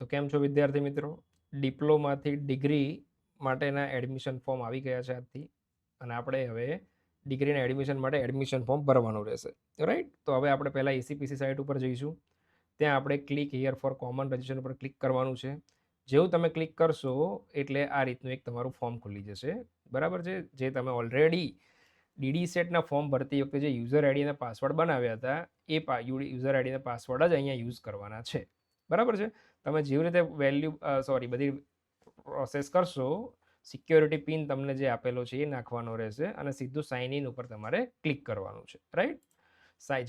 તો કેમ છો વિદ્યાર્થી મિત્રો? ડિપ્લોમાથી ડિગ્રી માટેના એડમિશન ફોર્મ આવી ગયા છે આજથી, અને આપણે હવે ડિગ્રીના એડમિશન માટે એડમિશન ફોર્મ ભરવાનું રહેશે, રાઈટ? તો હવે આપણે પહેલાં એસીપીસી સાઇટ ઉપર જઈશું. ત્યાં આપણે click here for common registration ઉપર ક્લિક કરવાનું છે. જેવું તમે ક્લિક કરશો એટલે આ રીતનું એક તમારું ફોર્મ ખુલી જશે, બરાબર છે? જે તમે ઓલરેડી ડીડી સેટના ફોર્મ ભરતી વખતે જે યુઝર આઈડી અને પાસવર્ડ બનાવ્યા હતા એ યુઝર આઈડી અને પાસવર્ડ જ અહીંયા યુઝ કરવાના છે, બરાબર છે? તમે જેવી રીતે બધી પ્રોસેસ કરશો, સિક્યોરિટી પિન તમને જે આપેલો છે એ નાખવાનો રહેશે અને સીધું સાઇન ઇન ઉપર તમારે ક્લિક કરવાનું છે, રાઈટ?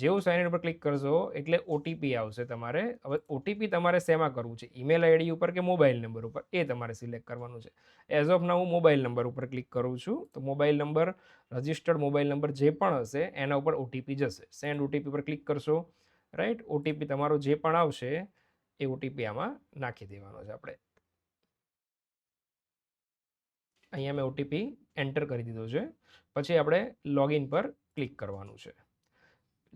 જેવું સાઇન ઇન ઉપર ક્લિક કરશો એટલે ઓટીપી આવશે તમારે. હવે ઓટીપી તમારે શેમાં કરવું છે, ઈમેલ આઈડી ઉપર કે મોબાઈલ નંબર ઉપર, એ તમારે સિલેક્ટ કરવાનું છે. એઝ ઓફ નાઉ હું મોબાઈલ નંબર ઉપર ક્લિક કરું છું. તો mobile number, registered mobile number જે પણ હશે એના ઉપર ઓટીપી જશે. સેન્ડ ઓટીપી પર ક્લિક કરશો, રાઈટ? ઓટીપી તમારો જે પણ આવશે એ ઓટીપી આમાં નાખી દેવાનો છે આપણે. અહીંયા મેં ઓટીપી એન્ટર કરી દીધો છે. પછી આપણે લોગિન પર ક્લિક કરવાનું છે.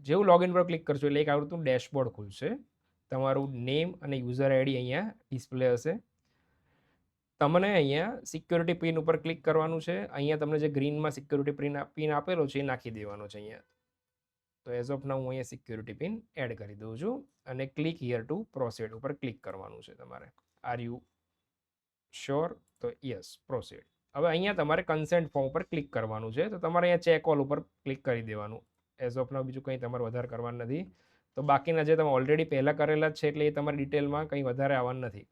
જેવું લોગિન પર ક્લિક કરશો એટલે એક આવડતું ડેશબોર્ડ ખુલશે. તમારું નેમ અને યુઝર આઈડી અહીંયા ડિસ્પ્લે હશે. તમને અહીંયા સિક્યોરિટી પિન ઉપર ક્લિક કરવાનું છે. અહીંયા તમને જે ગ્રીનમાં સિક્યોરિટી પિન આપેલો છે એ નાખી દેવાનો છે અહીંયા. તો એઝ ઓફ નાઉ હું અહીંયા સિક્યોરિટી પિન એડ કરી દઉં છું અને ક્લિક હિયર ટુ પ્રોસીડ ઉપર ક્લિક કરવાનું છે તમારે. Are you sure? તો યસ, પ્રોસીડ. હવે અહીંયા તમારે કન્સેન્ટ ફોર્મ ઉપર ક્લિક કરવાનું છે. તો તમારે અહીંયા ચેક ઓલ ઉપર ક્લિક કરી દેવાનું. એઝ ઓફ નાઉ બીજું કંઈ તમારે વધારે કરવાનું નથી. તો બાકીના જે તમે ઓલરેડી પહેલાં કરેલા જ છે એટલે એ તમારી ડિટેલમાં કંઈ વધારે આવવાનું નથી,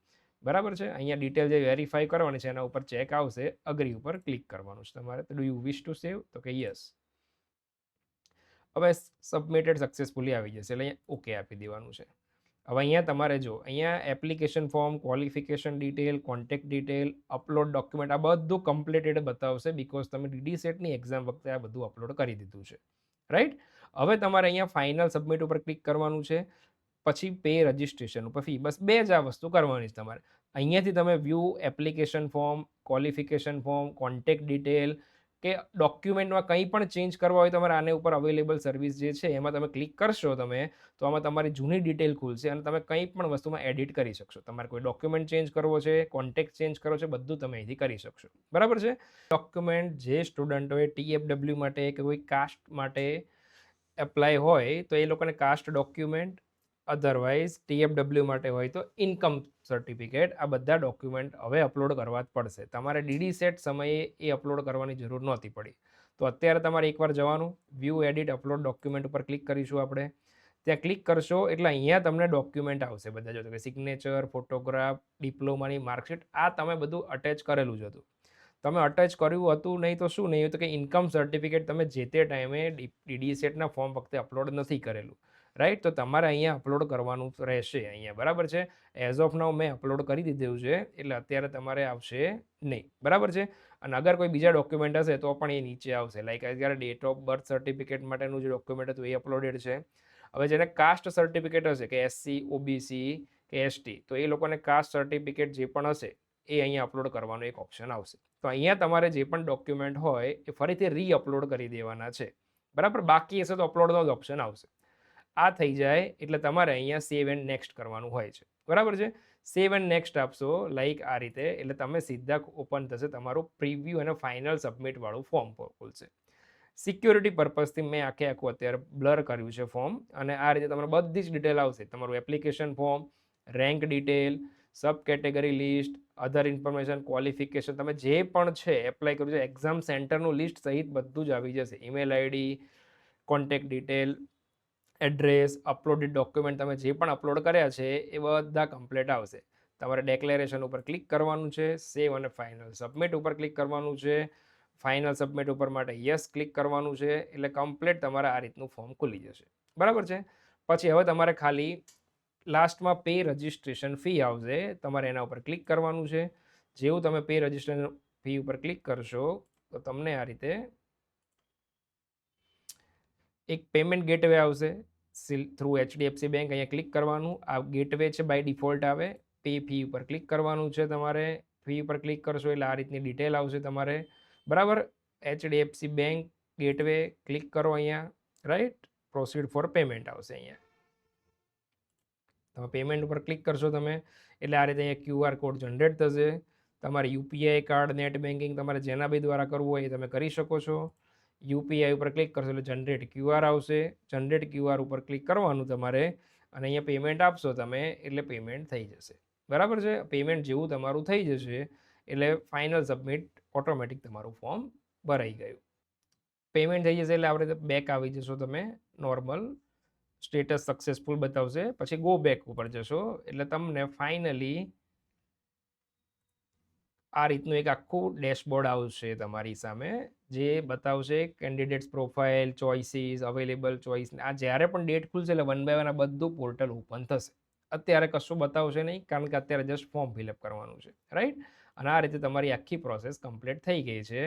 બરાબર છે? અહીંયા ડિટેલ જે વેરીફાઈ કરવાની છે એના ઉપર ચેક આવશે, અગ્રી ઉપર ક્લિક કરવાનું છે તમારે. તો do you wish to save? તો કે યસ. હવે સબમિટેડ સક્સેસફુલી આવી જશે એટલે અહીંયા ઓકે આપી દેવાનું છે. હવે અહીંયા તમારે જો અહીંયા application form, qualification detail, contact detail, upload document, આ બધું કમ્પ્લીટેડ બતાવશે બિકોઝ તમે ડીડી સેટની એક્ઝામ વખતે આ બધું અપલોડ કરી દીધું છે, રાઈટ? હવે તમારે અહીંયા ફાઇનલ સબમિટ ઉપર ક્લિક કરવાનું છે. પછી પે રજિસ્ટ્રેશન ઉપર ફી, બસ બે જ આ વસ્તુ કરવાની છે તમારે. અહીંયાથી તમે view application form, qualification form, contact detail કે ડોક્યુમેન્ટમાં કંઈ પણ ચેન્જ કરવા હોય તમારે આને ઉપર અવેલેબલ સર્વિસ જે છે એમાં તમે ક્લિક કરશો તમે, તો આમાં તમારી જૂની ડિટેલ ખુલશે અને તમે કંઈ પણ વસ્તુમાં એડિટ કરી શકશો. તમારે કોઈ ડોક્યુમેન્ટ ચેન્જ કરવો છે, કોન્ટેક્ટ ચેન્જ કરવો છે, બધું તમે અહીંથી કરી શકશો, બરાબર છે? ડોક્યુમેન્ટ જે સ્ટુડન્ટોએ TFW માટે કે કોઈ કાસ્ટ માટે એપ્લાય હોય તો એ લોકોને કાસ્ટ ડોક્યુમેન્ટ, અધરવાઇઝ TFW માટે હોય તો ઇન્કમ સર્ટિફિકેટ, આ બધા ડોક્યુમેન્ટ હવે અપલોડ કરવા જ પડશે. તમારે ડીડી સેટ સમયે એ અપલોડ કરવાની જરૂર નહોતી પડી. તો અત્યારે તમારે એકવાર જવાનું, વ્યૂ એડિટ અપલોડ ડોક્યુમેન્ટ ઉપર ક્લિક કરીશું આપણે. ત્યાં ક્લિક કરશો એટલે અહીંયા તમને ડોક્યુમેન્ટ આવશે બધા, જો કે સિગ્નેચર, ફોટોગ્રાફ, ડિપ્લોમાની માર્કશીટ, આ તમે બધું અટેચ કરેલું જ હતું. તમે અટેચ કર્યું હતું નહીં તો શું નહીં, તો કે ઇન્કમ સર્ટિફિકેટ તમે જે તે ટાઈમે ડીડી સેટના ફોર્મ વખતે અપલોડ નથી કરેલું, રાઈટ? તો તમારે અહીંયા અપલોડ કરવાનું રહેશે અહીંયા, બરાબર છે? એઝ ઓફ નાઉ મેં અપલોડ કરી દીધું છે એટલે અત્યારે તમારે આવશે નહીં, બરાબર છે? અને અગર કોઈ બીજા ડોક્યુમેન્ટ હશે તો પણ એ નીચે આવશે. લાઈક અત્યારે ડેટ ઓફ બર્થ સર્ટિફિકેટ માટેનું જે ડોક્યુમેન્ટ હતું એ અપલોડેડ છે. હવે જેને કાસ્ટ સર્ટિફિકેટ હશે કે SC, OBC કે ST, તો એ લોકોને કાસ્ટ સર્ટિફિકેટ જે પણ હશે એ અહીંયા અપલોડ કરવાનો એક ઓપ્શન આવશે. તો અહીંયા તમારે જે પણ ડોક્યુમેન્ટ હોય એ ફરીથી રીઅપલોડ કરી દેવાના છે, બરાબર? બાકી હશે તો અપલોડનો જ ઓપ્શન આવશે. આ થઈ જાય એટલે તમારે અહીંયા સેવ એન્ડ નેક્સ્ટ કરવાનું હોય છે, બરાબર છે? સેવ એન્ડ નેક્સ્ટ આપશો લાઈક આ રીતે, એટલે તમે સીધા ઓપન થશે તમારું પ્રિવ્યૂ અને ફાઇનલ સબમિટ વાળું ફોર્મ ખુલશે. સિક્યોરિટી પર્પઝથી મેં આખું અત્યારે બ્લર કર્યું છે ફોર્મ, અને આ રીતે તમારે બધી જ ડિટેલ આવશે. તમારું એપ્લિકેશન ફોર્મ, રેન્ક ડિટેલ, સબ કેટેગરી લિસ્ટ, અધર ઇન્ફોર્મેશન, ક્વોલિફિકેશન, તમે જે પણ છે એપ્લાય કર્યું છે, એક્ઝામ સેન્ટરનું લિસ્ટ સહિત બધું જ આવી જશે. Email ID, contact detail, address, uploaded document, તમે જે પણ અપલોડ કર્યા છે એ બધા કમ્પ્લીટ આવશે. તમારે ડેક્લેરેશન ઉપર ક્લિક કરવાનું છે, સેવ અને ફાઇનલ સબમિટ ઉપર ક્લિક કરવાનું છે. ફાઇનલ સબમિટ ઉપર માટે યસ ક્લિક કરવાનું છે એટલે કમ્પ્લીટ તમારે આ રીતનું ફોર્મ ખુલી જશે, બરાબર છે? પછી હવે તમારે ખાલી લાસ્ટમાં પે રજિસ્ટ્રેશન ફી આવશે, તમારે એના ઉપર ક્લિક કરવાનું છે. જેવું તમે પે રજિસ્ટ્રેશન ફી ઉપર ક્લિક કરશો તો તમને આ રીતે એક પેમેન્ટ ગેટવે આવશે થ્રુ HDFC બેંક. અહીંયા ક્લિક કરવાનું, આ ગેટવે છે બાય ડિફોલ્ટ આવે. પે ફી ઉપર ક્લિક કરવાનું છે તમારે. ફી ઉપર ક્લિક કરશો એટલે આ રીતની ડિટેલ આવશે તમારે, બરાબર? HDFC બેંક ગેટવે ક્લિક કરો અહીંયા, રાઈટ? પ્રોસીડ ફોર પેમેન્ટ આવશે અહીંયા. તમે પેમેન્ટ ઉપર ક્લિક કરશો તમે એટલે આ રીતે અહીંયા QR કોડ જનરેટ થશે. તમારે યુપીઆઈ કાર્ડ, નેટ બેન્કિંગ તમારે જેના બી દ્વારા કરવું હોય એ તમે કરી શકો છો. યુપીઆઈ ઉપર ક્લિક કરશો એટલે જનરેટ QR આવશે. જનરેટ QR ઉપર ક્લિક કરવાનું તમારે અને અહીંયા પેમેન્ટ આપશો તમે એટલે પેમેન્ટ થઈ જશે. બરાબર છે. પેમેન્ટ જેવું તમારું થઈ જશે એટલે ફાઇનલ સબમિટ ઓટોમેટિક તમારું ફોર્મ ભરાઈ ગયું. પેમેન્ટ થઈ જશે એટલે આપણે બેક આવી જશો તમે નોર્મલ સ્ટેટસ સક્સેસફુલ બતાવશે. પછી ગો બેક ઉપર જશો એટલે તમને ફાઇનલી આ રીતનું એક આખું ડેશબોર્ડ આવશે તમારી સામે જે બતાવશે candidates profile, choices, available choice. આ જ્યારે પણ ડેટ ખુલશે એટલે વન બાય વન આ બધું પોર્ટલ ઓપન થશે. અત્યારે કશું બતાવશે નહીં કારણ કે અત્યારે જસ્ટ ફોર્મ ફિલઅપ કરવાનું છે, રાઈટ. અને આ રીતે તમારી આખી પ્રોસેસ કમ્પ્લીટ થઈ ગઈ છે.